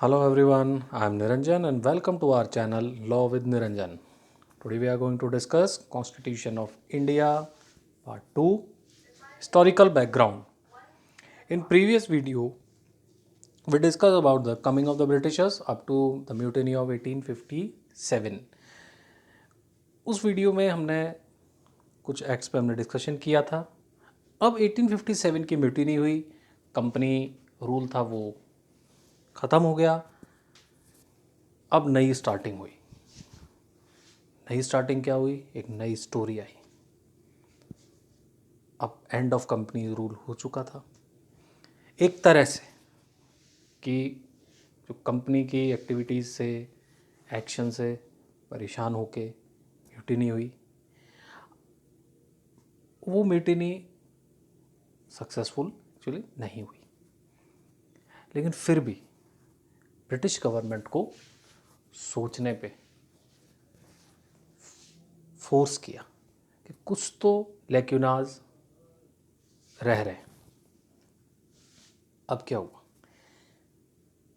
Hello everyone, I am Niranjan and welcome to our channel Law with Niranjan. Today we are going to discuss Constitution of India Part 2 Historical Background. In previous video we discussed about the coming of the Britishers up to the Mutiny of 1857. उस video में हमने कुछ acts पे हमने discussion किया था. अब 1857 की म्यूटिनी हुई, कंपनी रूल था वो ख़त्म हो गया. अब नई स्टार्टिंग हुई. नई स्टार्टिंग क्या हुई? एक नई स्टोरी आई. अब एंड ऑफ कंपनी रूल हो चुका था एक तरह से कि जो कंपनी की एक्टिविटीज़ से, एक्शन से परेशान होके म्यूटिनी हुई. वो म्यूटिनी सक्सेसफुल एक्चुअली नहीं हुई, लेकिन फिर भी ब्रिटिश गवर्नमेंट को सोचने पे फोर्स किया कि कुछ तो लैक्यूनाज रह रहे हैं. अब क्या हुआ?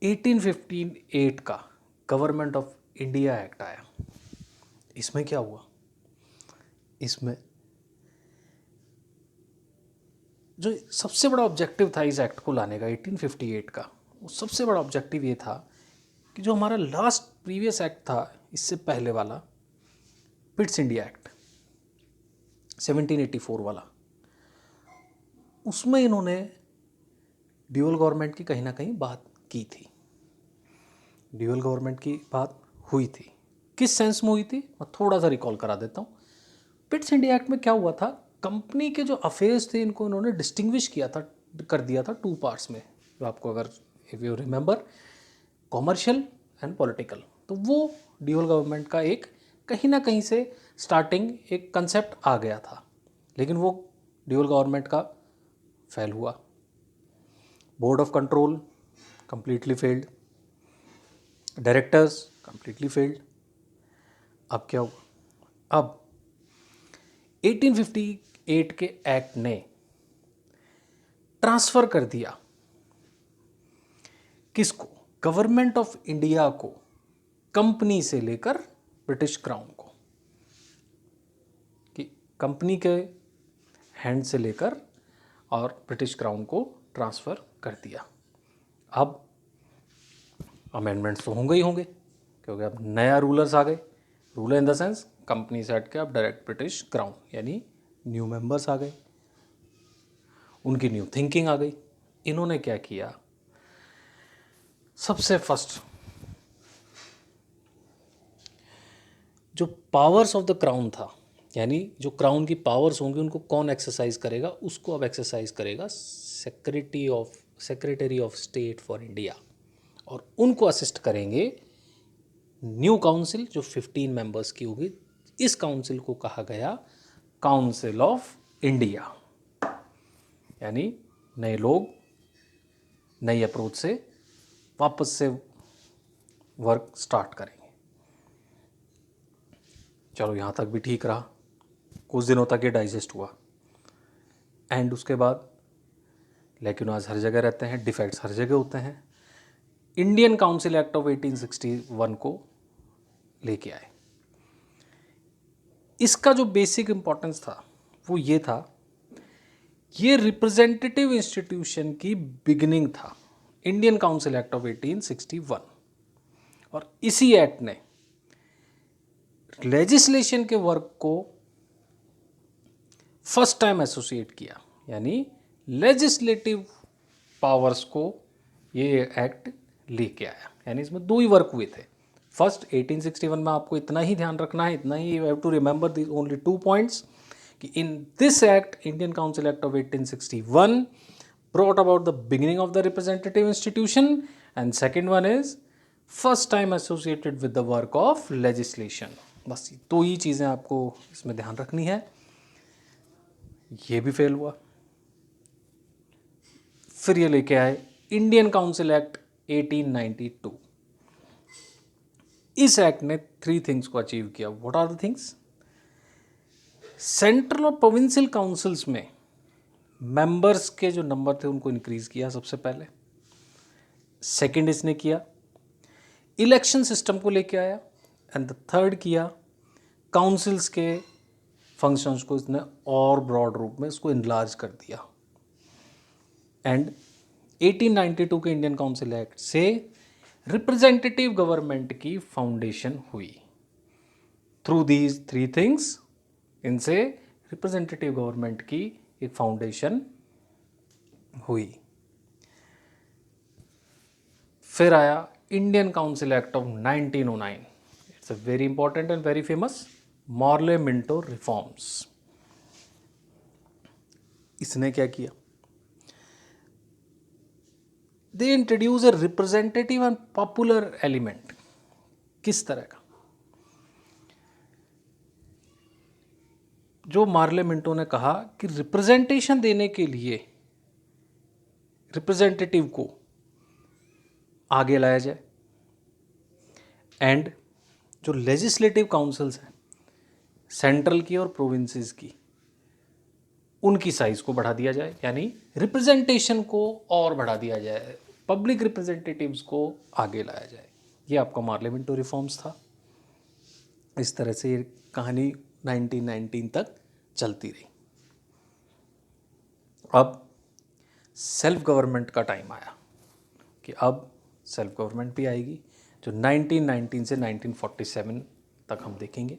1858 का गवर्नमेंट ऑफ इंडिया एक्ट आया. इसमें क्या हुआ? इसमें जो सबसे बड़ा ऑब्जेक्टिव था इस एक्ट को लाने का 1858 का, वो सबसे बड़ा ऑब्जेक्टिव ये था कि जो हमारा लास्ट प्रीवियस एक्ट था इससे पहले वाला, पिट्स इंडिया एक्ट 1784 वाला, उसमें इन्होंने ड्यूअल गवर्नमेंट की कहीं ना कहीं बात की थी. ड्यूअल गवर्नमेंट की बात हुई थी. किस सेंस में हुई थी मैं थोड़ा सा रिकॉल करा देता हूँ. पिट्स इंडिया एक्ट में क्या हुआ था? कंपनी के जो अफेयर्स थे इनको इन्होंने डिस्टिंग्विश किया था, कर दिया था टू पार्ट्स में. जो आपको अगर if you remember, commercial and political. तो वो ड्यूअल गवर्नमेंट का एक कहीं ना कहीं से स्टार्टिंग एक कंसेप्ट आ गया था, लेकिन वो ड्यूअल गवर्नमेंट का फेल हुआ. Board of control completely failed, directors completely failed. अब क्या हुआ? अब 1858 के एक्ट ने ट्रांसफर कर दिया किसको? गवर्नमेंट ऑफ इंडिया को कंपनी से लेकर ब्रिटिश क्राउन को, कि कंपनी के हैंड से लेकर और ब्रिटिश क्राउन को ट्रांसफ़र कर दिया. अब अमेंडमेंट्स तो होंगे ही होंगे, क्योंकि अब नया रूलर्स आ गए. Ruler in the sense company से हट के अब डायरेक्ट ब्रिटिश क्राउन, यानी न्यू मेंबर्स आ गए, उनकी न्यू थिंकिंग आ गई. इन्होंने क्या किया? सबसे फर्स्ट जो पावर्स ऑफ द क्राउन था, यानी जो क्राउन की पावर्स होंगी उनको कौन एक्सरसाइज करेगा? उसको अब एक्सरसाइज करेगा secretary of state for India, और उनको असिस्ट करेंगे न्यू काउंसिल जो 15 मेंबर्स की होगी. इस काउंसिल को कहा गया काउंसिल ऑफ इंडिया, यानी नए लोग नई अप्रोच से वापस से वर्क स्टार्ट करेंगे. चलो यहाँ तक भी ठीक रहा, कुछ दिनों तक ये डाइजेस्ट हुआ. एंड उसके बाद लैक्यूनाज हर जगह रहते हैं, डिफेक्ट्स हर जगह होते हैं. इंडियन काउंसिल एक्ट ऑफ 1861 को लेके आए. इसका जो बेसिक इंपॉर्टेंस था वो ये था, ये रिप्रेजेंटेटिव इंस्टीट्यूशन की बिगिनिंग था, इंडियन काउंसिल एक्ट ऑफ 1861. और इसी एक्ट ने लेजिस्लेशन के वर्क को फर्स्ट टाइम एसोसिएट किया, यानी लेजिस्लेटिव पावर्स को ये एक्ट लेके आया. यानी इसमें दो ही वर्क हुए थे. फर्स्ट 1861 में आपको इतना ही ध्यान रखना है, इतना ही, you have to remember this only 2 points, कि in this act Indian Council Act of 1861 brought about the beginning of the representative institution, and second one is first time associated with the work of legislation. बस दो ही चीज़ें आपको इसमें ध्यान रखनी है. ये भी फेल हुआ. फिर ये लेके आए इंडियन काउंसिल एक्ट 1892. इस एक्ट ने 3 थिंग्स को अचीव किया. What are the things? Central और प्रोविंशियल काउंसिल्स में मेंबर्स के जो नंबर थे उनको इंक्रीज़ किया सबसे पहले. सेकंड इसने किया इलेक्शन सिस्टम को लेके आया, एंड द थर्ड किया काउंसिल्स के फंक्शंस को इसने और ब्रॉड रूप में इसको इनलार्ज कर दिया। एंड 1892 के इंडियन काउंसिल एक्ट से रिप्रेजेंटेटिव गवर्नमेंट की फाउंडेशन हुई। थ्रू दीज थ्री थिंग्स, इनसे रिप्रेजेंटेटिव गवर्नमेंट की एक फाउंडेशन हुई। फिर आया Indian Council Act of 1909। It's a very important and very famous Morley Minto reforms. इसने क्या किया? They introduce a representative and popular element. किस तरह का? जो मार्ले मिंटो ने कहा कि रिप्रेजेंटेशन देने के लिए रिप्रेजेंटेटिव को आगे लाया जाए, एंड जो लेजिस्लेटिव काउंसिल्स हैं सेंट्रल की और प्रोविंसेस की, उनकी साइज को बढ़ा दिया जाए, यानी रिप्रेजेंटेशन को और बढ़ा दिया जाए, पब्लिक रिप्रेजेंटेटिव्स को आगे लाया जाए। ये आपका मार्ले मिंटो रिफॉर्म्स था। इस तरह से ये कहानी 1919 तक चलती रही। अब सेल्फ गवर्नमेंट का टाइम आया कि अब सेल्फ गवर्नमेंट भी आएगी, जो 1919 से 1947 तक हम देखेंगे।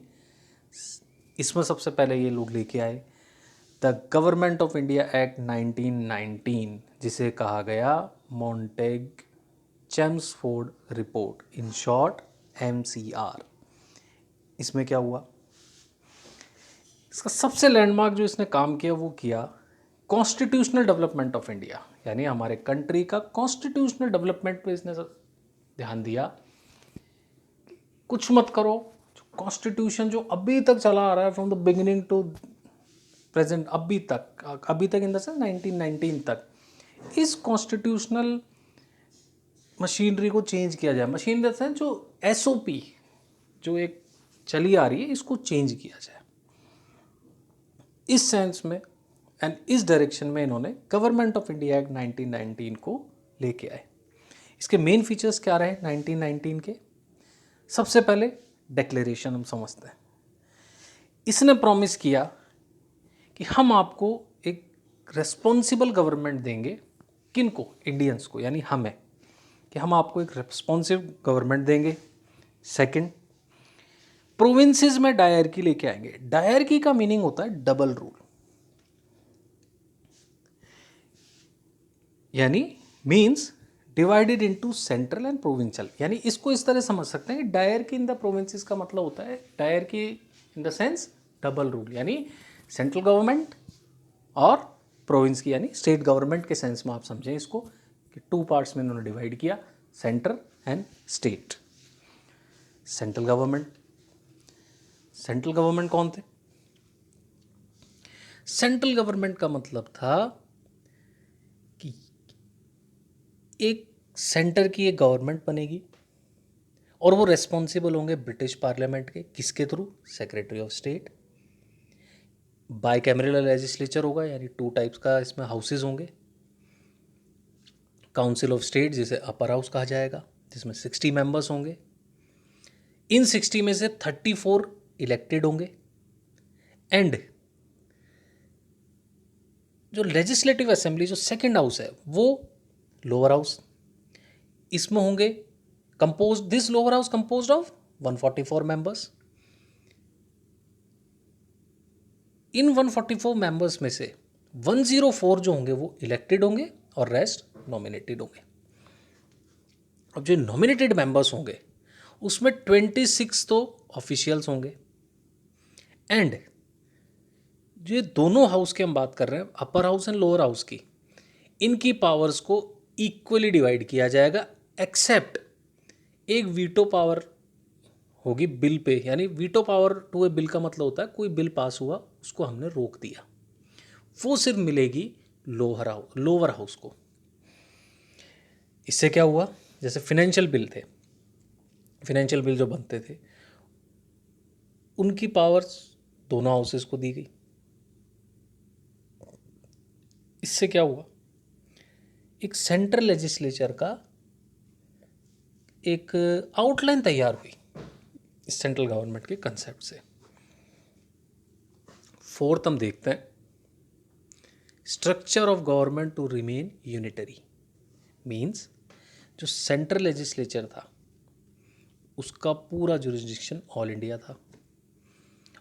इसमें सबसे पहले ये लोग लेके आए the Government of India Act 1919, जिसे कहा गया Montagu Chelmsford report, in short MCR। इसमें क्या हुआ? इसका सबसे लैंडमार्क जो इसने काम किया वो किया कॉन्स्टिट्यूशनल डेवलपमेंट ऑफ इंडिया, यानी हमारे कंट्री का कॉन्स्टिट्यूशनल डेवलपमेंट पे इसने ध्यान दिया। कुछ मत करो, कॉन्स्टिट्यूशन जो अभी तक चला आ रहा है from the beginning to present, अभी तक इन द सेंस 1919 तक, इस कॉन्स्टिट्यूशनल मशीनरी को चेंज किया जाए। मशीन इन द सेंस जो SOP जो एक चली आ रही है, इसको चेंज किया जाए। इस सेंस में एंड इस डायरेक्शन में इन्होंने गवर्नमेंट ऑफ इंडिया एक्ट 1919 को लेके आए। इसके मेन फीचर्स क्या रहे 1919 के? सबसे पहले डिक्लेरेशन हम समझते हैं। इसने प्रॉमिस किया कि हम आपको एक रेस्पॉन्सिबल गवर्नमेंट देंगे। किनको? इंडियंस को, यानी हमें, कि हम आपको एक रेस्पॉन्सिव गवर्नमेंट देंगे। सेकंड, प्रोविंसेस में डायरकी लेके आएंगे। डायरकी का मीनिंग होता है डबल रूल, यानी means divided into central and provincial. यानी इसको इस तरह समझ सकते हैं कि डायरकी इन द प्रोविंसेस का मतलब होता है dyarchy in the sense double rule, यानी सेंट्रल गवर्नमेंट और प्रोविंस की, यानी स्टेट गवर्नमेंट के सेंस में आप समझें इसको कि टू पार्ट्स में इन्होंने डिवाइड किया, centre and state. Central government कौन थे? सेंट्रल गवर्नमेंट का मतलब था कि एक सेंटर की एक गवर्नमेंट बनेगी और वो रेस्पॉन्सिबल होंगे ब्रिटिश पार्लियामेंट के। किसके through? Secretary of state. Bicameral legislature होगा, यानी 2 टाइप्स का इसमें हाउसेज होंगे। काउंसिल ऑफ स्टेट, जिसे अपर हाउस कहा जाएगा, जिसमें 60 मेंबर्स होंगे। इन 60 में से 34 इलेक्टेड होंगे, एंड जो लेजिस्लेटिव असेंबली जो सेकंड हाउस है वो लोअर हाउस। इसमें होंगे this lower house composed of 144 members. In 144 members में से 104 जो होंगे वो इलेक्टेड होंगे और रेस्ट नॉमिनेटेड होंगे। अब जो नॉमिनेटेड मेंबर्स होंगे उसमें 26 तो ऑफिशियल्स होंगे, एंड जो दोनों हाउस की हम बात कर रहे हैं, upper house and lower house की, इनकी पावर्स को इक्वली डिवाइड किया जाएगा, एक्सेप्ट एक वीटो पावर होगी बिल पे। यानी veto power to a bill का मतलब होता है कोई बिल पास हुआ उसको हमने रोक दिया, वो सिर्फ मिलेगी लोअर हाउस को। इससे क्या हुआ? जैसे फाइनेंशियल बिल जो बनते थे उनकी पावर्स दोनों हाउसेस को दी गई। इससे क्या हुआ? एक सेंट्रल लेजिस्लेचर का एक आउटलाइन तैयार हुई सेंट्रल गवर्नमेंट के कंसेप्ट से। फोर्थ हम देखते हैं, structure of government to remain unitary, means जो सेंट्रल लेजिस्लेचर था उसका पूरा जुरिस्डिक्शन ऑल इंडिया था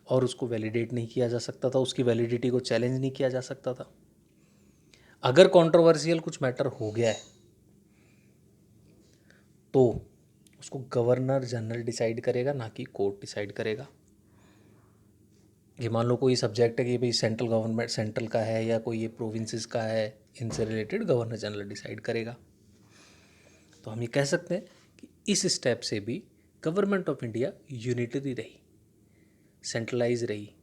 और उसको वैलिडेट नहीं किया जा सकता था, उसकी वैलिडिटी को चैलेंज नहीं किया जा सकता था। अगर कंट्रोवर्शियल कुछ मैटर हो गया है तो उसको गवर्नर जनरल डिसाइड करेगा, ना कि कोर्ट डिसाइड करेगा। ये मान लो कोई सब्जेक्ट है कि भाई सेंट्रल गवर्नमेंट सेंट्रल का है या कोई ये प्रोविंसेस का है, इनसे रिलेटेड गवर्नर जनरल डिसाइड करेगा। तो हम ये कह सकते हैं कि इस स्टेप से भी गवर्नमेंट ऑफ इंडिया यूनिटरी रही, सेंट्रलाइज रही।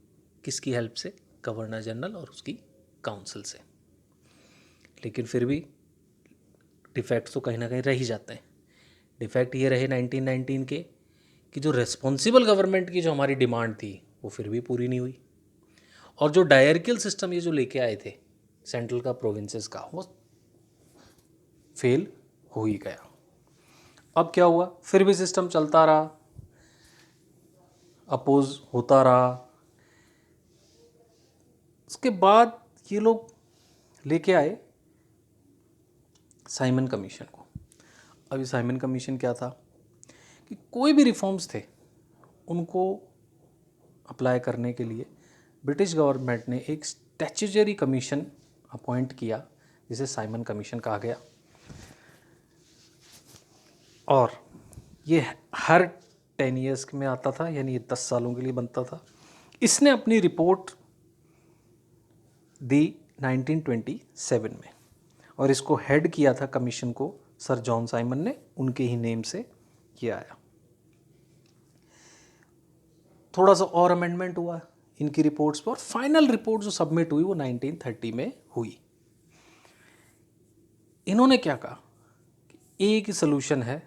किसकी हेल्प से? गवर्नर जनरल और उसकी काउंसिल से। लेकिन फिर भी डिफेक्ट्स तो कहीं ना कहीं रह ही जाते हैं। डिफेक्ट ये रहे 1919 के कि जो रेस्पॉन्सिबल गवर्नमेंट की जो हमारी डिमांड थी वो फिर भी पूरी नहीं हुई, और जो डायरकियल सिस्टम ये जो लेके आए थे सेंट्रल का प्रोविंसेस का, वो फेल हो ही गया। अब क्या हुआ? फिर भी सिस्टम चलता रहा, अपोज होता रहा। उसके बाद ये लोग लेके आए साइमन कमीशन को। अभी साइमन कमीशन क्या था कि कोई भी रिफॉर्म्स थे उनको अप्लाई करने के लिए ब्रिटिश गवर्नमेंट ने एक स्टैट्यूटरी कमीशन अपॉइंट किया, जिसे साइमन कमीशन कहा गया। और ये हर 10 ईयर्स में आता था, यानी ये 10 सालों के लिए बनता था। इसने अपनी रिपोर्ट दी 1927 में, और इसको हेड किया था कमीशन को सर जॉन साइमन ने, उनके ही नेम से किया आया। थोड़ा सा और अमेंडमेंट हुआ इनकी रिपोर्ट्स पर, और फाइनल रिपोर्ट जो सबमिट हुई वो 1930 में हुई। इन्होंने क्या कहा कि एक ही सोल्यूशन है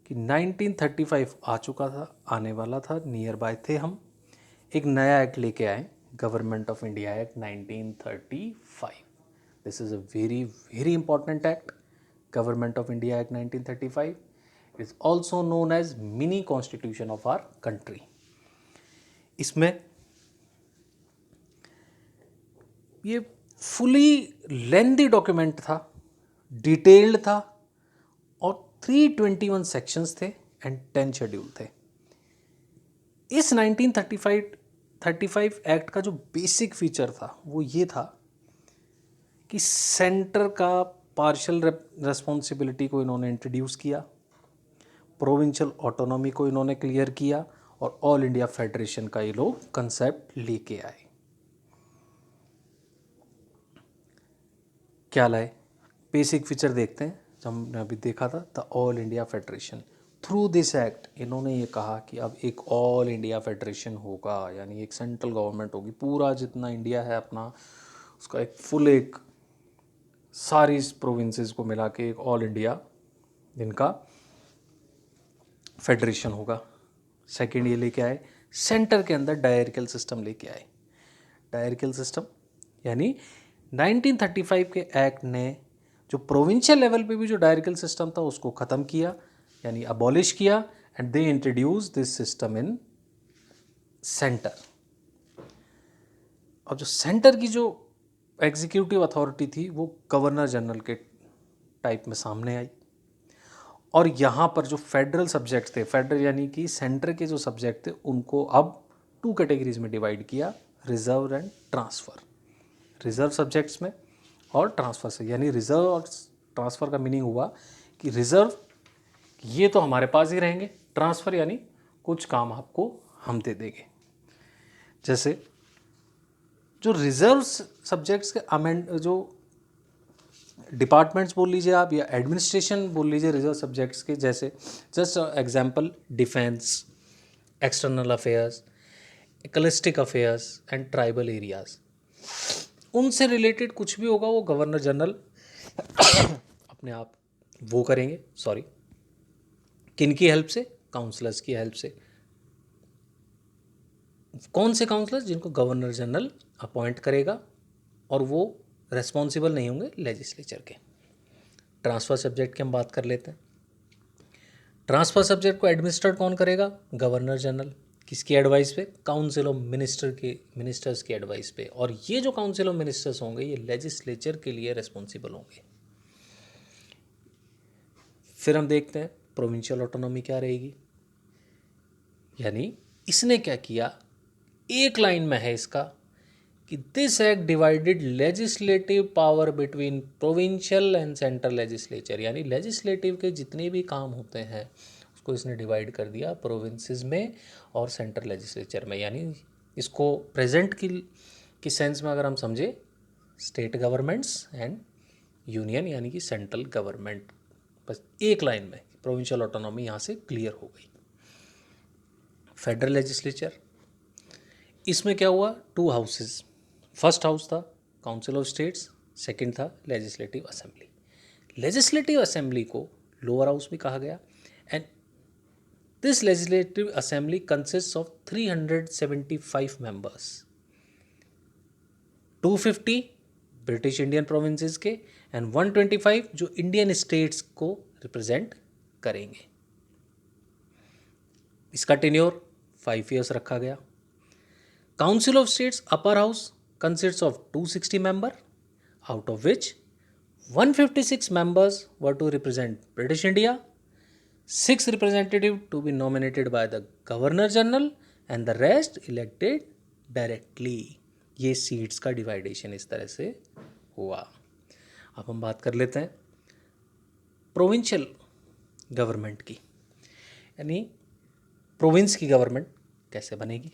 कि 1935 आ चुका था, आने वाला था, नियर बाय थे हम, एक नया एक्ट लेके आए, government of India act 1935। This is a very very important act, government of India act 1935 is also known as mini constitution of our country. इसमें ये फुली लेंथी डॉक्यूमेंट था, डिटेल्ड था, और 321 सेक्शंस थे एंड 10 शेड्यूल थे। इस 1935 act का जो बेसिक फीचर था वो ये था कि सेंटर का पार्शियल रेस्पॉन्सिबिलिटी को इन्होंने इंट्रोड्यूस किया, प्रोविंशियल ऑटोनॉमी को इन्होंने क्लियर किया, और ऑल इंडिया फेडरेशन का ये लोग कंसेप्ट लेके आए। क्या लाए? बेसिक फीचर देखते हैं। जब हमने अभी देखा था the all India federation, through this act इन्होंने ये कहा कि अब एक ऑल इंडिया फेडरेशन होगा, यानी एक सेंट्रल गवर्नमेंट होगी, पूरा जितना इंडिया है अपना उसका एक फुल, एक सारी प्रोविंसेस को मिला के एक ऑल इंडिया इनका फेडरेशन होगा। सेकेंड ये लेके आए, सेंटर के अंदर डायरकियल सिस्टम लेके आए। डायरकियल सिस्टम यानी 1935 के एक्ट ने जो प्रोविंशियल लेवल पे भी जो डायरकियल सिस्टम था उसको ख़त्म किया, यानी अबॉलिश किया, and they introduce this system in centre. और जो सेंटर की जो एग्जीक्यूटिव अथॉरिटी थी वो गवर्नर जनरल के टाइप में सामने आई। और यहाँ पर जो फेडरल सब्जेक्ट थे, फेडरल यानी कि सेंटर के जो सब्जेक्ट थे, उनको अब 2 कैटेगरीज में डिवाइड किया, reserve and transfer. Reserve subjects में और ट्रांसफ़र से, यानी रिजर्व और ट्रांसफ़र का मीनिंग हुआ कि रिजर्व ये तो हमारे पास ही रहेंगे, ट्रांसफ़र यानी कुछ काम आपको हम दे देंगे। जैसे जो रिजर्व सब्जेक्ट्स के अमेंड जो डिपार्टमेंट्स बोल लीजिए आप, या एडमिनिस्ट्रेशन बोल लीजिए रिजर्व सब्जेक्ट्स के, जैसे just example defence, external affairs, ecclesiastical affairs and tribal areas, उनसे रिलेटेड कुछ भी होगा वो गवर्नर जनरल अपने आप वो करेंगे। सॉरी, किन की हेल्प से? काउंसलर्स की हेल्प से। कौन से काउंसलर्स? जिनको गवर्नर जनरल अपॉइंट करेगा, और वो रेस्पॉन्सिबल नहीं होंगे लेजिस्लेचर के। ट्रांसफ़र सब्जेक्ट की हम बात कर लेते हैं। ट्रांसफर सब्जेक्ट को एडमिनिस्ट्रेट कौन करेगा? Governor general. किसकी एडवाइस पे? काउंसिल ऑफ मिनिस्टर्स की एडवाइस पे। और ये जो काउंसिल ऑफ मिनिस्टर्स होंगे ये लेजिस्लेचर के लिए रिस्पॉन्सिबल होंगे। फिर हम देखते हैं प्रोविंशियल ऑटोनॉमी क्या रहेगी। यानी इसने क्या किया, एक लाइन में है इसका कि this act divided legislative power between provincial and central legislature. यानी लेजिस्लेटिव के जितने भी काम होते हैं उसको इसने डिवाइड कर दिया प्रोविंसेस में और सेंट्रल लेजिस्लेचर में। यानी इसको प्रेजेंट की सेंस में अगर हम समझे, स्टेट गवर्नमेंट्स एंड यूनियन यानी कि सेंट्रल गवर्नमेंट। बस एक लाइन में प्रोविंशियल ऑटोनॉमी यहाँ से क्लियर हो गई। फेडरल लेजिस्लेचर, इसमें क्या हुआ, 2 हाउसेस। फर्स्ट हाउस था काउंसिल ऑफ स्टेट्स, सेकंड था लेजिस्लेटिव असेंबली। लेजिस्लेटिव असेंबली को लोअर हाउस भी कहा गया। And this legislative assembly consist of 375 members, 250 British Indian provinces के एंड 125 जो इंडियन स्टेट्स को रिप्रेजेंट करेंगे। इसका टेन्योर 5 ईयर्स रखा गया। Council of states upper house consists of 260 members, out of which 156 members were to represent British India, 6 representatives to be nominated by the Governor General and the rest elected directly। ये seats का डिवाइडेशन इस तरह से हुआ। अब हम बात कर लेते हैं प्रोविंशियल गवर्नमेंट की, यानी प्रोविंस की गवर्नमेंट कैसे बनेगी।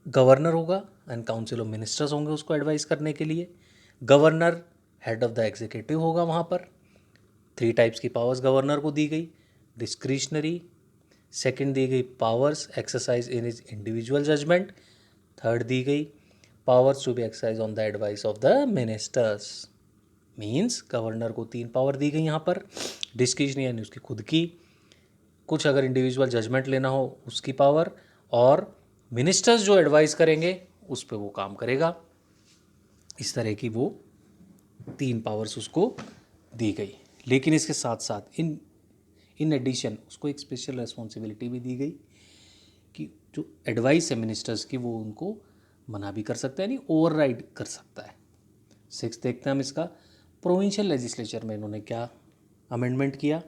गवर्नर होगा एंड काउंसिल ऑफ मिनिस्टर्स होंगे उसको एडवाइस करने के लिए। Governor head of the executive होगा। वहाँ पर 3 टाइप्स की पावर्स गवर्नर को दी गई, डिस्क्रिशनरी, सेकंड दी गई powers exercise in his individual judgement, third दी गई powers to be exercise on the advice of the ministers. Means governor को 3 पावर दी गई यहाँ पर, डिस्क्रिशनरी यानी उसकी खुद की, कुछ अगर इंडिविजुअल जजमेंट लेना हो उसकी पावर, और मिनिस्टर्स जो एडवाइस करेंगे उस पर वो काम करेगा। इस तरह की वो 3 पावर्स उसको दी गई। लेकिन इसके साथ साथ इन एडिशन उसको एक स्पेशल रिस्पॉन्सिबिलिटी भी दी गई कि जो एडवाइस है मिनिस्टर्स की वो उनको मना भी कर सकता है, यानी ओवरराइड कर सकता है। 6 देखते हैं हम इसका, प्रोविंशियल लेजिस्लेचर में इन्होंने क्या अमेंडमेंट किया।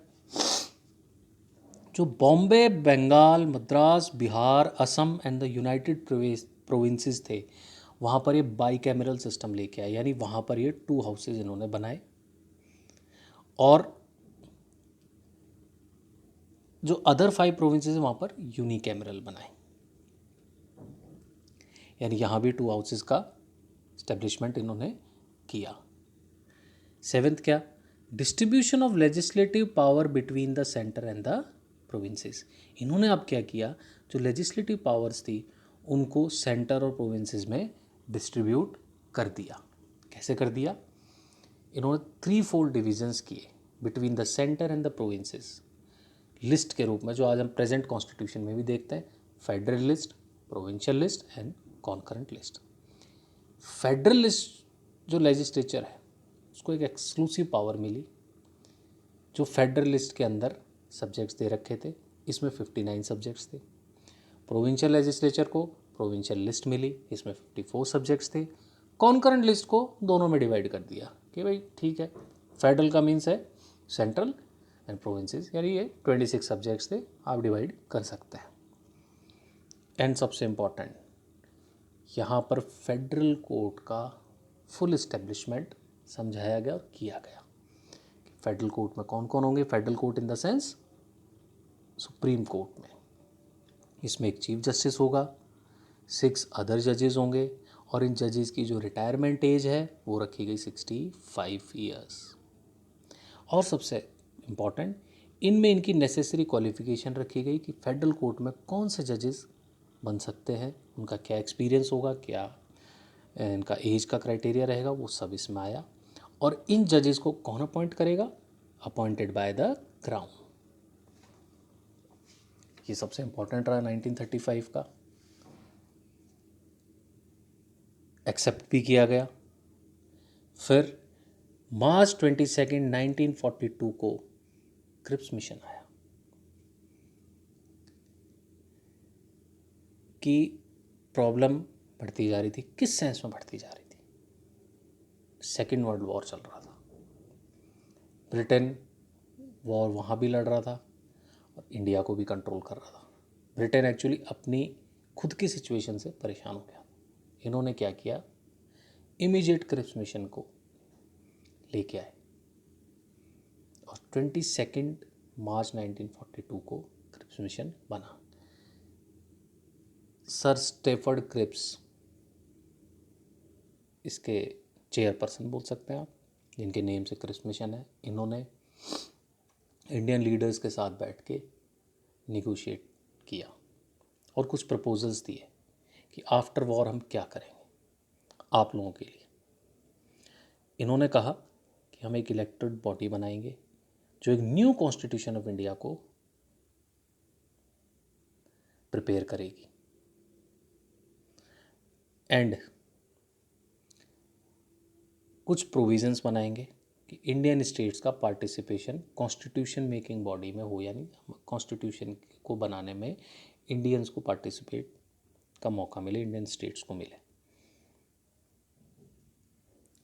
जो Bombay, Bengal, Madras, Bihar, Assam and the United Provinces थे वहाँ पर ये बाई कैमरल सिस्टम लेके आए, यानी वहाँ पर ये 2 हाउसेज इन्होंने बनाए। और जो अदर 5 प्रोविंसेस हैं वहाँ पर यूनिकैमरल बनाए, यानी यहाँ भी 2 हाउसेज का इस्टेब्लिशमेंट इन्होंने किया। 7th क्या, distribution of legislative power between the centre and the provinces. इन्होंने अब क्या किया, जो लेजिस्लेटिव पावर्स थी उनको सेंटर और प्रोविंसेस में डिस्ट्रीब्यूट कर दिया। कैसे कर दिया, इन्होंने 3 डिविजन्स किए between the centre and the provinces list के रूप में, जो आज हम प्रेजेंट कॉन्स्टिट्यूशन में भी देखते हैं, federal list, provincial list and concurrent list. Federal list जो लेजिस्लेचर है उसको एक एक्सक्लूसिव पावर मिली, जो फेडरल लिस्ट के अंदर सब्जेक्ट्स दे रखे थे, इसमें 59 सब्जेक्ट्स थे। प्रोविंशियल लेजिस्लेचर को प्रोविंशियल लिस्ट मिली, इसमें 54 सब्जेक्ट्स थे। कॉन्करेंट लिस्ट को दोनों में डिवाइड कर दिया कि भाई ठीक है, फेडरल का मीन्स है सेंट्रल एंड प्रोविंसेस, यानी ये 26 सब्जेक्ट्स थे, आप डिवाइड कर सकते हैं। एंड सबसे इम्पॉर्टेंट, यहाँ पर फेडरल कोर्ट का फुल इस्टेब्लिशमेंट समझाया गया और किया गया। फेडरल कोर्ट में कौन कौन होंगे, federal court in the sense supreme court में, इसमें एक चीफ जस्टिस होगा, 6 अदर जजेस होंगे, और इन जजेस की जो रिटायरमेंट एज है वो रखी गई 65 ईयर्स। और सबसे इम्पॉर्टेंट, इनमें इनकी नेसेसरी क्वालिफिकेशन रखी गई कि फेडरल कोर्ट में कौन से जजेस बन सकते हैं, उनका क्या एक्सपीरियंस होगा, क्या इनका एज का क्राइटेरिया रहेगा, वो सब इसमें आया। और इन जजेस को कौन अपॉइंट करेगा, अपॉइंटेड बाय द क्राउन। ये सबसे इंपॉर्टेंट रहा 1935 का, एक्सेप्ट भी किया गया। फिर मार्च 22, 1942 को क्रिप्स मिशन आया कि प्रॉब्लम बढ़ती जा रही थी। किस सेंस में बढ़ती जा रही थी? सेकेंड वर्ल्ड वॉर चल रहा था, ब्रिटेन वॉर वहाँ भी लड़ रहा था और इंडिया को भी कंट्रोल कर रहा था। ब्रिटेन एक्चुअली अपनी खुद की सिचुएशन से परेशान हो गया। इन्होंने क्या किया, इमीडिएट क्रिप्स मिशन को लेके आए और 22 मार्च 1942 को क्रिप्स मिशन बना। सर स्टेफर्ड क्रिप्स इसके चेयरपर्सन बोल सकते हैं आप, जिनके नेम से क्रिप्स मिशन है। इन्होंने इंडियन लीडर्स के साथ बैठ के निगोशिएट किया और कुछ प्रपोजल्स दिए कि आफ्टर वॉर हम क्या करेंगे आप लोगों के लिए। इन्होंने कहा कि हम एक इलेक्टेड बॉडी बनाएंगे जो एक न्यू कॉन्स्टिट्यूशन ऑफ इंडिया को प्रिपेयर करेगी एंड कुछ प्रोविजंस बनाएंगे कि इंडियन स्टेट्स का पार्टिसिपेशन कॉन्स्टिट्यूशन मेकिंग बॉडी में हो, यानी कॉन्स्टिट्यूशन को बनाने में इंडियंस को पार्टिसिपेट का मौका मिले, इंडियन स्टेट्स को मिले।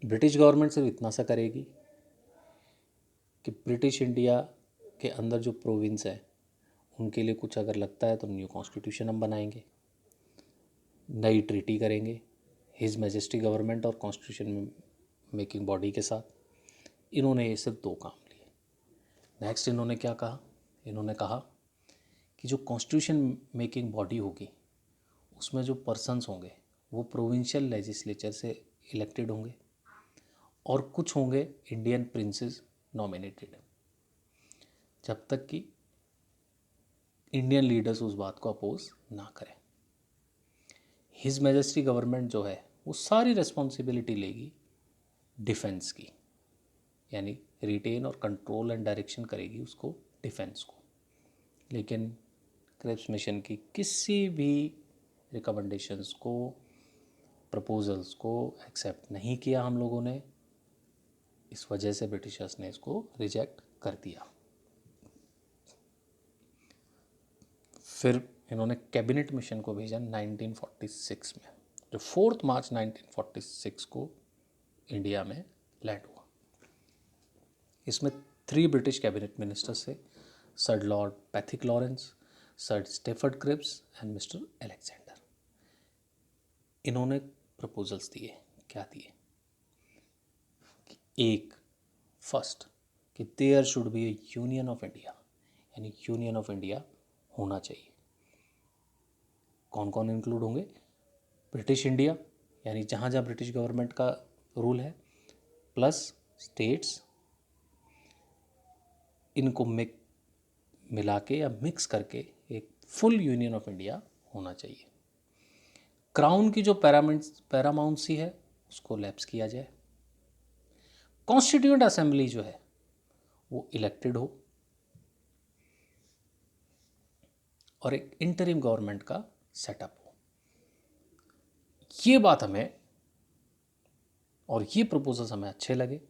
ब्रिटिश गवर्नमेंट सिर्फ इतना सा करेगी कि ब्रिटिश इंडिया के अंदर जो प्रोविंस है उनके लिए कुछ अगर लगता है तो न्यू कॉन्स्टिट्यूशन हम बनाएंगे, नई ट्रीटी करेंगे हिज मैजेस्टी गवर्नमेंट और कॉन्स्टिट्यूशन मेकिंग बॉडी के साथ। इन्होंने ये सिर्फ 2 काम लिए। नेक्स्ट इन्होंने क्या कहा, इन्होंने कहा कि जो कॉन्स्टिट्यूशन मेकिंग बॉडी होगी उसमें जो पर्सन्स होंगे वो प्रोविंशियल लेजिस्लेचर से इलेक्टेड होंगे और कुछ होंगे इंडियन प्रिंसेस नॉमिनेटेड, जब तक कि इंडियन लीडर्स उस बात को अपोज ना करें। हिज मैजेस्टी गवर्नमेंट जो है वो सारी रिस्पॉन्सिबिलिटी लेगी डिफेंस की, यानी रिटेन और कंट्रोल एंड डायरेक्शन करेगी उसको डिफेंस को। लेकिन क्रिप्स मिशन की किसी भी रिकमेंडेशंस को, प्रपोजल्स को एक्सेप्ट नहीं किया हम लोगों ने। इस वजह से ब्रिटिशर्स ने इसको रिजेक्ट कर दिया। फिर इन्होंने कैबिनेट मिशन को भेजा 1946 में, जो 4 मार्च 1946 को इंडिया में लैंड हुआ। इसमें 3 ब्रिटिश कैबिनेट मिनिस्टर्स थे, sir lord Pethick Lawrence, sir Stafford Cripps and mister Alexander. इन्होंने प्रपोजल्स दिए। क्या दिए? एक, फर्स्ट कि there should be a union of India, यानी यूनियन ऑफ इंडिया होना चाहिए। कौन कौन इंक्लूड होंगे? ब्रिटिश इंडिया, यानी जहाँ जहाँ ब्रिटिश गवर्नमेंट का रूल है, प्लस स्टेट्स, इनको मिला के या मिक्स करके एक फुल यूनियन ऑफ इंडिया होना चाहिए। क्राउन की जो पैरामाउंसी है उसको लैप्स किया जाए। कॉन्स्टिट्यूएंट असेंबली जो है वो इलेक्टेड हो और एक इंटरिम गवर्नमेंट का सेटअप हो। ये बात हमें और ये प्रपोजल्स हमें अच्छे लगे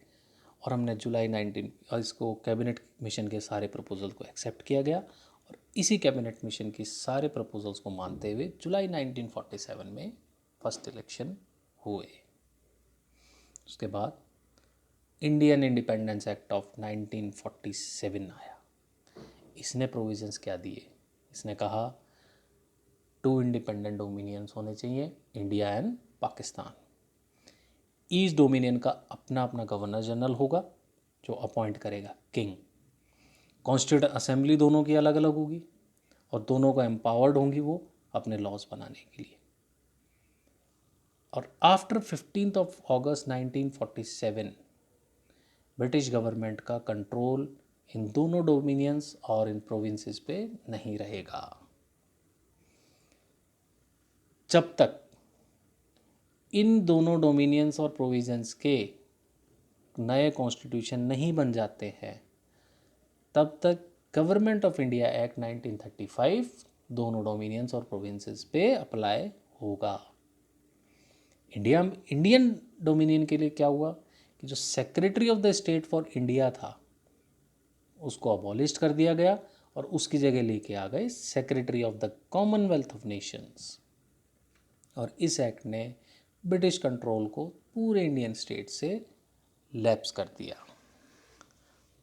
और हमने जुलाई 19 और इसको कैबिनेट मिशन के सारे प्रपोजल को एक्सेप्ट किया गया और इसी कैबिनेट मिशन की सारे प्रपोजल्स को मानते हुए जुलाई 1947 में फर्स्ट इलेक्शन हुए। उसके बाद इंडियन इंडिपेंडेंस एक्ट ऑफ 1947 आया। इसने प्रोविजंस क्या दिए? इसने कहा 2 इंडिपेंडेंट डोमिनियंस होने चाहिए, India and Pakistan. East dominion का अपना अपना गवर्नर जनरल होगा जो अपॉइंट करेगा किंग। कॉन्स्टिट्यूएंट असेंबली दोनों की अलग अलग होगी और दोनों को एम्पावर्ड होंगी वो अपने लॉज बनाने के लिए। और आफ्टर 15 अगस्त 1947 ब्रिटिश गवर्नमेंट का कंट्रोल इन दोनों डोमिनियंस और इन प्रोविंसेस पे नहीं रहेगा जब तक इन दोनों डोमिनियंस और प्रोविजंस के नए कॉन्स्टिट्यूशन नहीं बन जाते हैं तब तक गवर्नमेंट ऑफ इंडिया एक्ट 1935 दोनों डोमिनियंस और प्रोविंसेस पे अप्लाई होगा। इंडियन डोमिनियन के लिए क्या हुआ कि जो secretary of the state for India था उसको अबॉलिश कर दिया गया और उसकी जगह लेके आ गए secretary of the Commonwealth of Nations. और इस एक्ट ने ब्रिटिश कंट्रोल को पूरे इंडियन स्टेट से लैप्स कर दिया।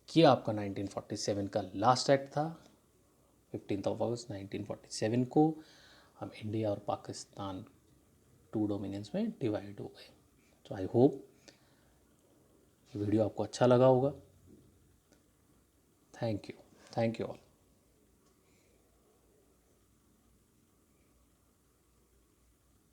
ये आपका 1947 का लास्ट एक्ट था। 15 अगस्त 1947 को हम इंडिया और पाकिस्तान 2 डोमिनियंस में डिवाइड हो गए। तो आई होप ये वीडियो आपको अच्छा लगा होगा। Thank you all.